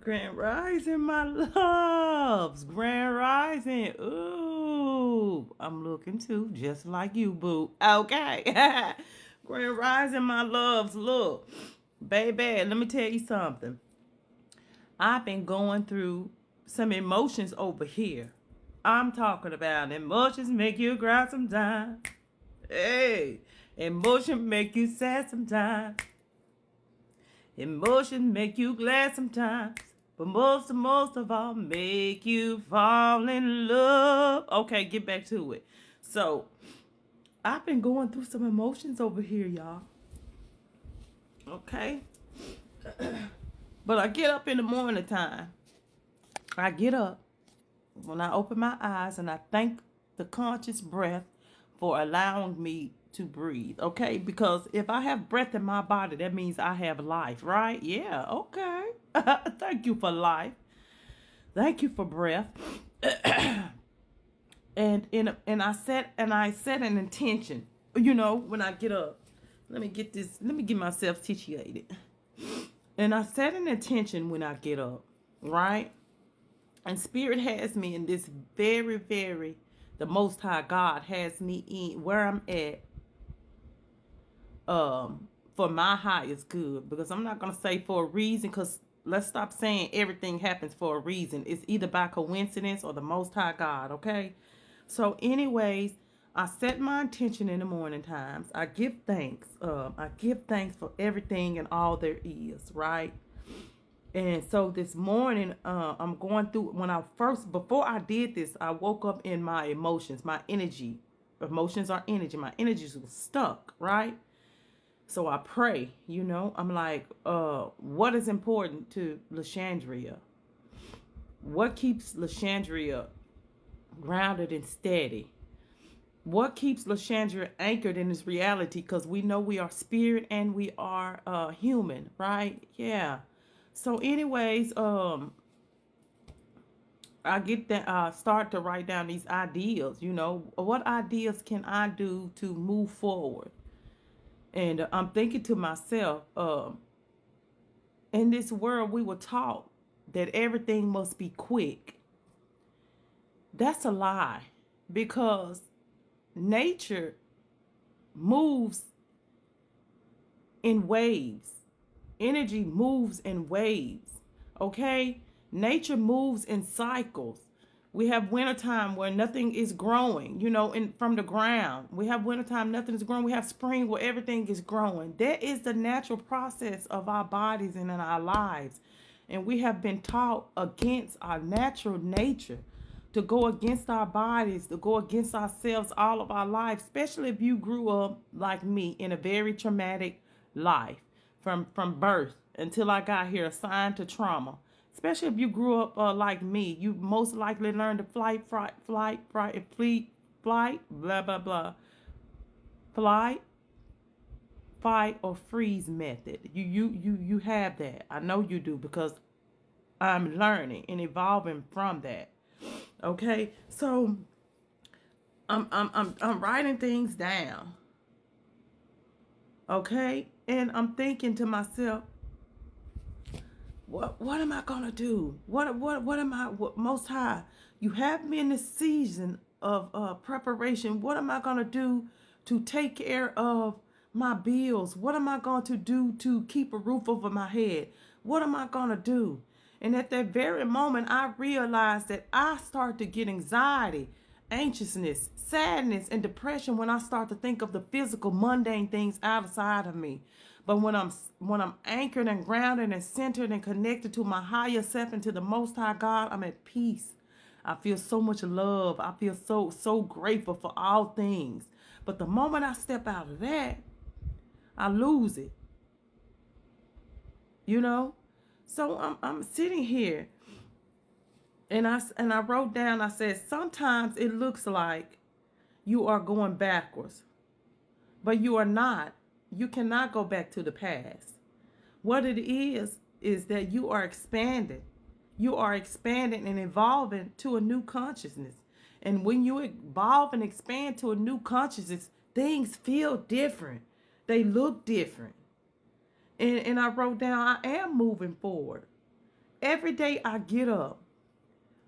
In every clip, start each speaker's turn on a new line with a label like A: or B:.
A: Grand Rising, my loves. Grand Rising. Ooh, I'm looking too, just like you, boo. Okay. Grand Rising, my loves. Look, baby, let me tell you something. I've been going through some emotions over here. I'm talking about emotions make you cry sometimes. Hey, emotion make you sad sometimes. Emotion make you glad sometimes, but most of all, make you fall in love. Okay, get back to it. So, I've been going through some emotions over here, y'all. Okay, but I get up in the morning time. I get up when I open my eyes and I thank the conscious breath for allowing me to breathe. Okay, because if I have breath in my body, that means I have life, right? Yeah. Okay. Thank you for life. Thank you for breath. And I set an intention. When I get up, let me get this. Let me get myself situated. And I set an intention when I get up, right? And Spirit has me in this very, very. The Most High God has me in where I'm at. For my highest good, because I'm not gonna say for a reason, because let's stop saying everything happens for a reason. It's either by coincidence or the Most High God. Okay. So, anyways, I set my intention in the morning times. I give thanks. I give thanks for everything and all there is, right? And so this morning, I'm going through. Before I did this, I woke up in my emotions, my energy. Emotions are energy. My energies was stuck, right? So I pray. I'm like, what is important to Lashandria? What keeps Lashandria grounded and steady? What keeps Lashandra anchored in this reality? Because we know we are spirit and we are human, right? Yeah. So, anyways, I get that. Start to write down these ideas. What ideas can I do to move forward? And I'm thinking to myself, in this world, we were taught that everything must be quick. That's a lie, because nature moves in waves. Energy moves in waves. Okay? Nature moves in cycles. We have wintertime where nothing is growing, from the ground. We have wintertime, nothing is growing. We have spring where everything is growing. That is the natural process of our bodies and in our lives. And we have been taught against our natural nature, to go against our bodies, to go against ourselves all of our lives, especially if you grew up like me in a very traumatic life from birth until I got here, assigned to trauma. Especially if you grew up like me, you most likely learned the flight, blah blah blah, flight, fight, or freeze method. You have that. I know you do, because I'm learning and evolving from that. Okay, so I'm writing things down. Okay, and I'm thinking to myself, what am I gonna do? What am I? Most High, you have me in this season of preparation. What am I gonna do to take care of my bills? What am I going to do to keep a roof over my head? What am I gonna do? And at that very moment, I realized that I start to get anxiety, anxiousness, sadness, and depression when I start to think of the physical, mundane things outside of me. But when I'm anchored and grounded and centered and connected to my higher self and to the Most High God, I'm at peace. I feel so much love. I feel so grateful for all things. But the moment I step out of that, I lose it. You know. So I'm sitting here, and I wrote down. I said, sometimes it looks like you are going backwards, but you are not. You cannot go back to the past. What it is that you are expanding. You are expanding and evolving to a new consciousness. And when you evolve and expand to a new consciousness, things feel different. They look different. And I wrote down, I am moving forward. every day I get up,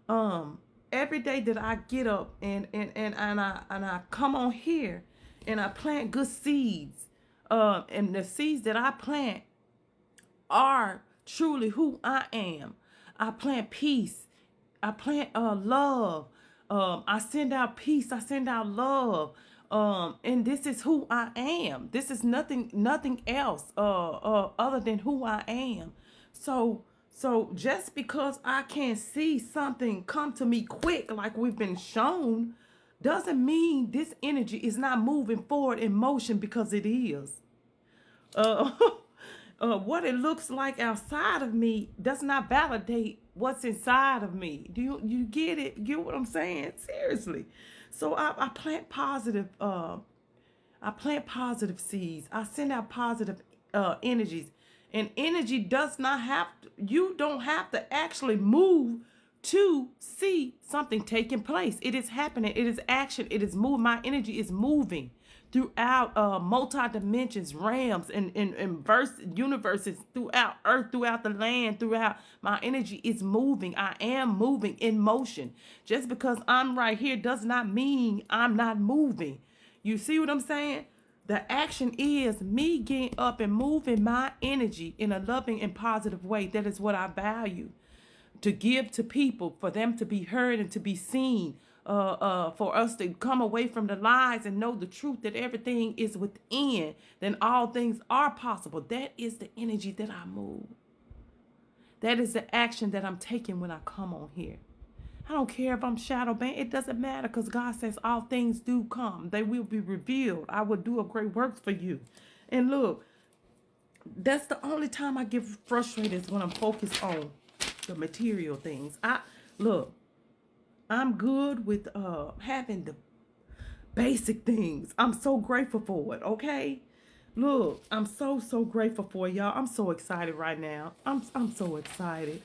A: um, every day that I get up and I come on here and I plant good seeds, and the seeds that I plant are truly who I am. I plant peace. I plant love. I send out peace. I send out love. And this is who I am. This is nothing else other than who I am. So just because I can't see something come to me quick like we've been shown, doesn't mean this energy is not moving forward in motion, because it is. uh, what it looks like outside of me does not validate what's inside of me. Do you get it? Get what I'm saying? Seriously. So I plant positive. I plant positive seeds. I send out positive energies, and energy does not have to, you don't have to actually move to see something taking place. It is happening. It is action. It is moving. My energy is moving throughout multi dimensions, realms, and verse universes, throughout earth, throughout the land, throughout. My energy is moving. I am moving in motion. Just because I'm right here does not mean I'm not moving. You see what I'm saying? The action is me getting up and moving my energy in a loving and positive way. That is what I value to give to people, for them to be heard and to be seen, for us to come away from the lies and know the truth, that everything is within, then all things are possible. That is the energy that I move. That is the action that I'm taking when I come on here. I don't care if I'm shadow banned. It doesn't matter, because God says all things do come. They will be revealed. I will do a great work for you. And look, that's the only time I get frustrated, is when I'm focused on the material things. I'm good with having the basic things. I'm so grateful for it, okay? Look, I'm so grateful for it, y'all. I'm so excited right now. I'm so excited.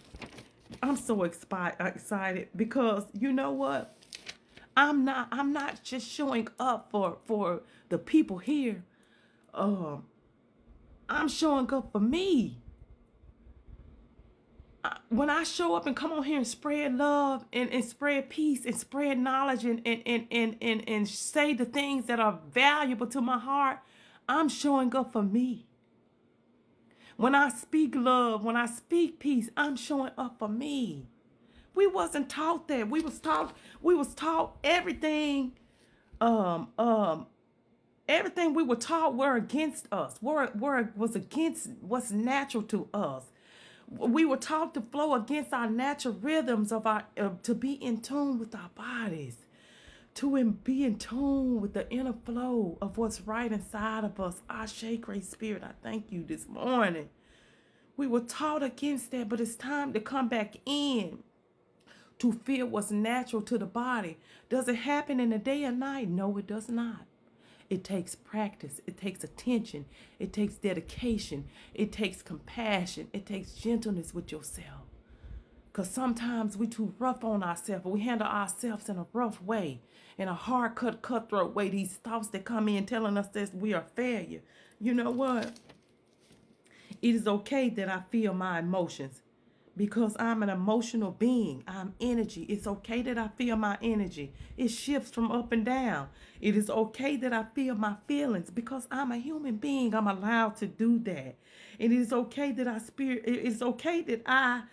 A: I'm so excited because you know what? I'm not just showing up for the people here. Um, I'm showing up for me. When I show up and come on here and spread love and spread peace and spread knowledge and say the things that are valuable to my heart, I'm showing up for me. When I speak love, when I speak peace, I'm showing up for me. We wasn't taught that. We was taught everything, um, um, everything we were taught were against us, was against what's natural to us. We were taught to flow against our natural rhythms of our to be in tune with our bodies, be in tune with the inner flow of what's right inside of us. Ashe, great spirit, I thank you this morning. We were taught against that, but it's time to come back in to feel what's natural to the body. Does it happen in the day or night? No, it does not. It takes practice. It takes attention. It takes dedication. It takes compassion. It takes gentleness with yourself. Because sometimes we too rough on ourselves. We handle ourselves in a rough way, in a hard cutthroat way. These thoughts that come in telling us that we are failure. You know what? It is okay that I feel my emotions, because I'm an emotional being. I'm energy. It's okay that I feel my energy. It shifts from up and down. It is okay that I feel my feelings, because I'm a human being. I'm allowed to do that. And it is okay that it is okay that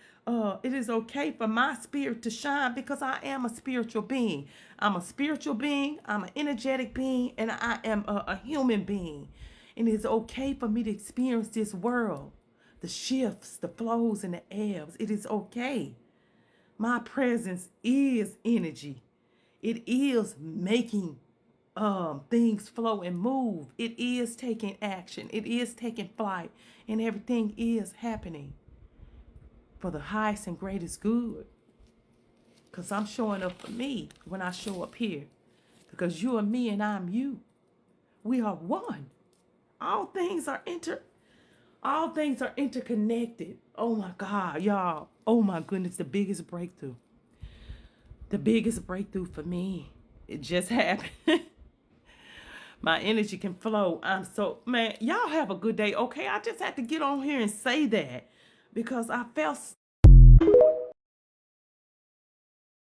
A: it is okay for my spirit to shine, because I am a spiritual being. I'm a spiritual being. I'm an energetic being, and I am a human being. And it's okay for me to experience this world, the shifts, the flows, and the ebbs. It is okay. My presence is energy. It is making things flow and move. It is taking action. It is taking flight. And everything is happening for the highest and greatest good. Because I'm showing up for me when I show up here. Because you are me and I'm you. We are one. All things are interconnected. Oh my God, y'all. Oh my goodness, the biggest breakthrough. The biggest breakthrough for me. It just happened. My energy can flow. Man, y'all have a good day, okay? I just had to get on here and say that because I felt